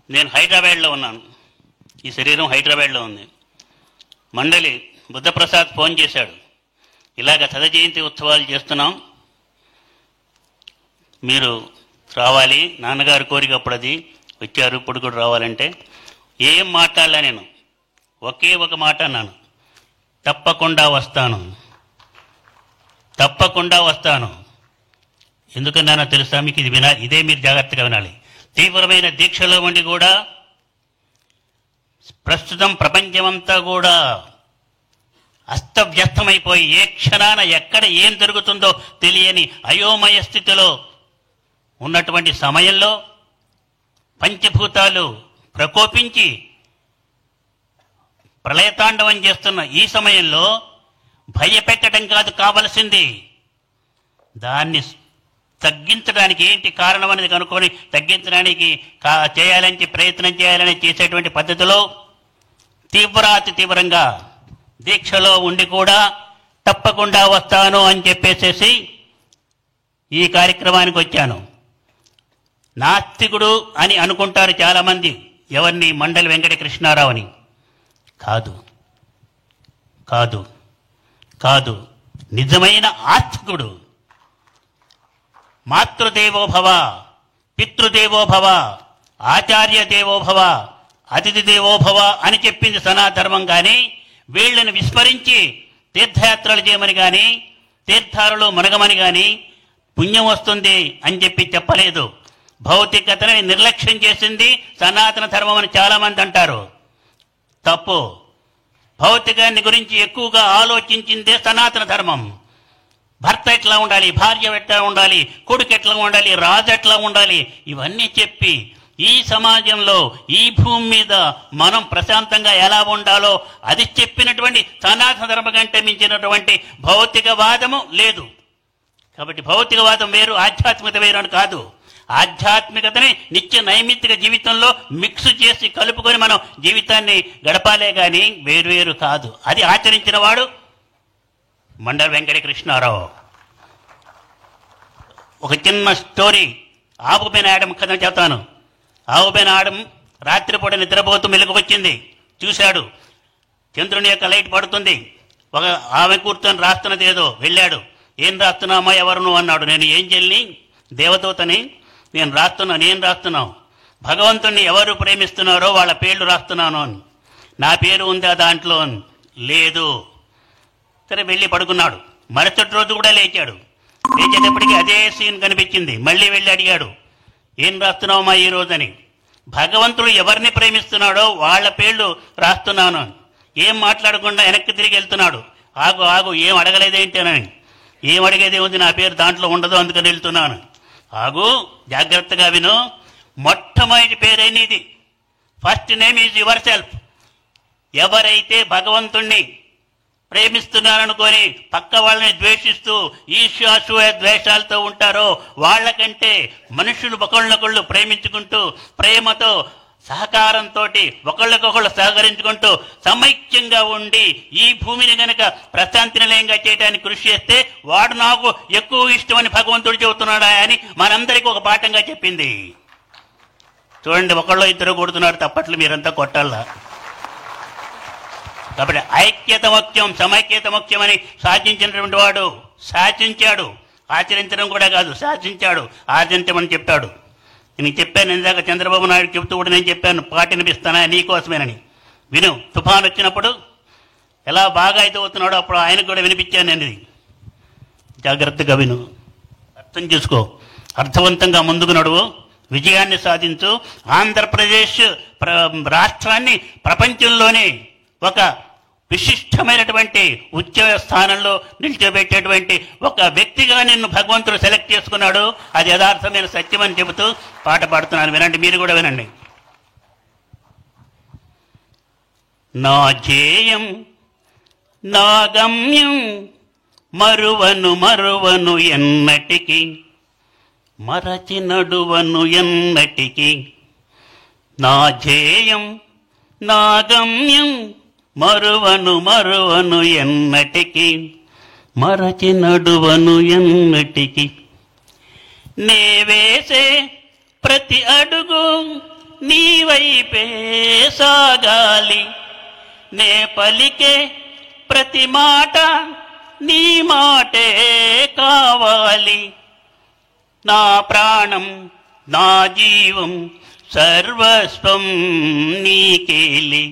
నేను హైదరాబాద్లో ఉన్నాను. ఈ శరీరం హైదరాబాద్లో ఉంది. మండలి బుద్ధప్రసాద్ ఫోన్ చేశాడు, ఇలాగ 100వ జయంతి ఉత్సవాలు చేస్తున్నాం, మీరు రావాలి, నాన్నగారు కోరిక అప్పుడు అది వచ్చారు, ఇప్పుడు కూడా రావాలంటే. ఏం మాట్లాడలే, నేను ఒకే ఒక మాట అన్నాను, తప్పకుండా వస్తాను, తప్పకుండా వస్తాను. ఎందుకన్నానో తెలుసా మీకు? ఇది ఇదే మీరు జాగ్రత్తగా వినాలి. తీవ్రమైన దీక్షలో ఉండి కూడా ప్రస్తుతం ప్రపంచమంతా కూడా అస్తవ్యస్తమైపోయి ఏ క్షణాన ఎక్కడ ఏం జరుగుతుందో తెలియని అయోమయ స్థితిలో ఉన్నటువంటి సమయంలో పంచభూతాలు ప్రకోపించి ప్రళయతాండవం చేస్తున్న ఈ సమయంలో భయపెట్టడం కాదు కావలసింది, దాన్ని తగ్గించడానికి ఏంటి కారణం అనేది కనుక్కొని తగ్గించడానికి చేయాలని ప్రయత్నం చేయాలని చేసేటువంటి పద్ధతిలో తీవ్రాతి తీవ్రంగా దీక్షలో ఉండి కూడా తప్పకుండా వస్తాను అని చెప్పేసేసి ఈ కార్యక్రమానికి వచ్చాను. నాస్తికుడు అని అనుకుంటారు చాలామంది ఎవరిని? మండలి వెంకట కృష్ణారావుని. కాదు కాదు కాదు, నిజమైన ఆస్తికుడు. మాతృదేవోభవ, పితృదేవోభవ, ఆచార్య దేవోభవ, అతిథి దేవోభవ అని చెప్పింది సనాతనం. కానీ వీళ్ళని విస్మరించి తీర్థయాత్రలు చేయమని కానీ తీర్థాలలో మునగమని కానీ పుణ్యం వస్తుంది అని చెప్పలేదు. భౌతికతని నిర్లక్ష్యం చేసింది సనాతన ధర్మం అని చాలామంది అంటారు. తప్పు. భౌతికాన్ని గురించి ఎక్కువగా ఆలోచించిందే సనాతన ధర్మం. భర్త ఎట్లా ఉండాలి, భార్య ఎట్లా ఉండాలి, కొడుకు ఎట్లా ఉండాలి, రాజు ఎట్లా ఉండాలి, ఇవన్నీ చెప్పి ఈ సమాజంలో ఈ భూమి మీద మనం ప్రశాంతంగా ఎలా ఉండాలో అది చెప్పినటువంటి సనాతన ధర్మం కంటే మించినటువంటి భౌతికవాదము లేదు. కాబట్టి భౌతికవాదం వేరు, ఆధ్యాత్మికత వేరు అని కాదు. ఆధ్యాత్మికతని నిత్య నైమిత్తిక జీవితంలో మిక్స్ చేసి కలుపుకొని మనం జీవితాన్ని గడపాలే కానీ వేరువేరు కాదు. అది ఆచరించిన వాడు మండలి వెంకట కృష్ణారావు. ఒక చిన్న స్టోరీ, ఆవుపైన ఆడం కథ చెప్తాను. ఆవుపైన ఆడం రాత్రిపూట నిద్రపోతూ మెలకు వచ్చింది, చూశాడు చంద్రుని యొక్క లైట్ పడుతుంది. ఒక ఆమె కూర్చొని రాస్తున్నది ఏదో. వెళ్ళాడు, ఏం రాస్తున్నామా, ఎవరు నువ్వు అన్నాడు. నేను ఏంజెల్ని, దేవదూతని, నేను రాస్తున్నాను. ఏం రాస్తున్నావు? భగవంతుణ్ణి ఎవరు ప్రేమిస్తున్నారో వాళ్ళ పేర్లు రాస్తున్నాను అని. నా పేరు ఉందా దాంట్లో? లేదు. సరే వెళ్ళి పడుకున్నాడు. మరుసటి రోజు కూడా లేచాడు. లేచేటప్పటికీ అదే సీన్ కనిపించింది. మళ్ళీ వెళ్ళి అడిగాడు, ఏం రాస్తున్నావమ్మా ఈ రోజని? భగవంతుడు ఎవరిని ప్రేమిస్తున్నాడో వాళ్ళ పేర్లు రాస్తున్నాను. ఏం మాట్లాడకుండా వెనక్కి తిరిగి వెళ్తున్నాడు. ఆగు ఆగు, ఏం అడగలేదేంటనని. ఏం అడిగేది ఉంది, నా పేరు దాంట్లో ఉండదు, అందుకని వెళ్తున్నాను. ఆగు, జాగ్రత్తగా విను. మొట్టమొదటి పేరేనిది. First name is yourself. ఎవరైతే భగవంతుణ్ణి ప్రేమిస్తున్నారనుకొని పక్క వాళ్ళని ద్వేషిస్తూ ఈర్ష్యాసూయ ద్వేషాలతో ఉంటారో వాళ్ళకంటే మనుషులు ఒకళ్ళనొకళ్ళు ప్రేమించుకుంటూ ప్రేమతో సహకారంతో ఒకళ్ళకొకళ్ళు సహకరించుకుంటూ సమైక్యంగా ఉండి ఈ భూమిని గనక ప్రశాంతి నిలయంగా చేయడానికి కృషి చేస్తే వాడు నాకు ఎక్కువ ఇష్టమని భగవంతుడు చెబుతున్నాడా అని మనందరికీ ఒక పాఠంగా చెప్పింది. చూడండి, ఒకళ్ళు ఇద్దరు కొడుతున్నారు తప్పట్లు, మీరంతా కొట్టాలా? కాబట్టి ఐక్యత ముఖ్యం, సమైక్యత ముఖ్యం అని శాసించినటువంటి వాడు శాసించాడు. ఆచరించడం కూడా కాదు, శాసించాడు. ఆచరించమని చెప్పాడు. నేను చెప్పాను ఇందాక, చంద్రబాబు నాయుడు చెబుతూ కూడా నేను చెప్పాను, పాట వినిపిస్తానా నీకోసమేనని. విను, తుఫాన్ వచ్చినప్పుడు ఎలా బాగా అయితే అవుతున్నాడో అప్పుడు ఆయనకు కూడా వినిపించాను నేను. ఇది జాగ్రత్తగా విను, అర్థం చేసుకో, అర్థవంతంగా ముందుకు నడువు, విజయాన్ని సాధించు. ఆంధ్రప్రదేశ్ రాష్ట్రాన్ని ప్రపంచంలోనే ఒక విశిష్టమైనటువంటి ఉద్యోగ స్థానంలో నిలిచిపెట్టేటువంటి ఒక వ్యక్తిగా నిన్ను భగవంతుడు సెలెక్ట్ చేసుకున్నాడు. అది యథార్థమైన సత్యం అని చెబుతూ పాట పాడుతున్నాను. వినండి, మీరు కూడా వినండి. నా ధ్యేయం నా గమ్యం మరువను మరువను ఎన్నటికి, మరచి నడువను ఎన్నటికి. నా ధ్యేయం నా గమ్యం మరువను మరువను ఎన్నటికి, మరచి నడువను ఎన్నటికి. నే వేసే ప్రతి అడుగు నీ వైపే సాగాలి, నే పలికే ప్రతి మాట నీ మాటే కావాలి. నా ప్రాణం నా జీవం సర్వస్వం నీకేలి.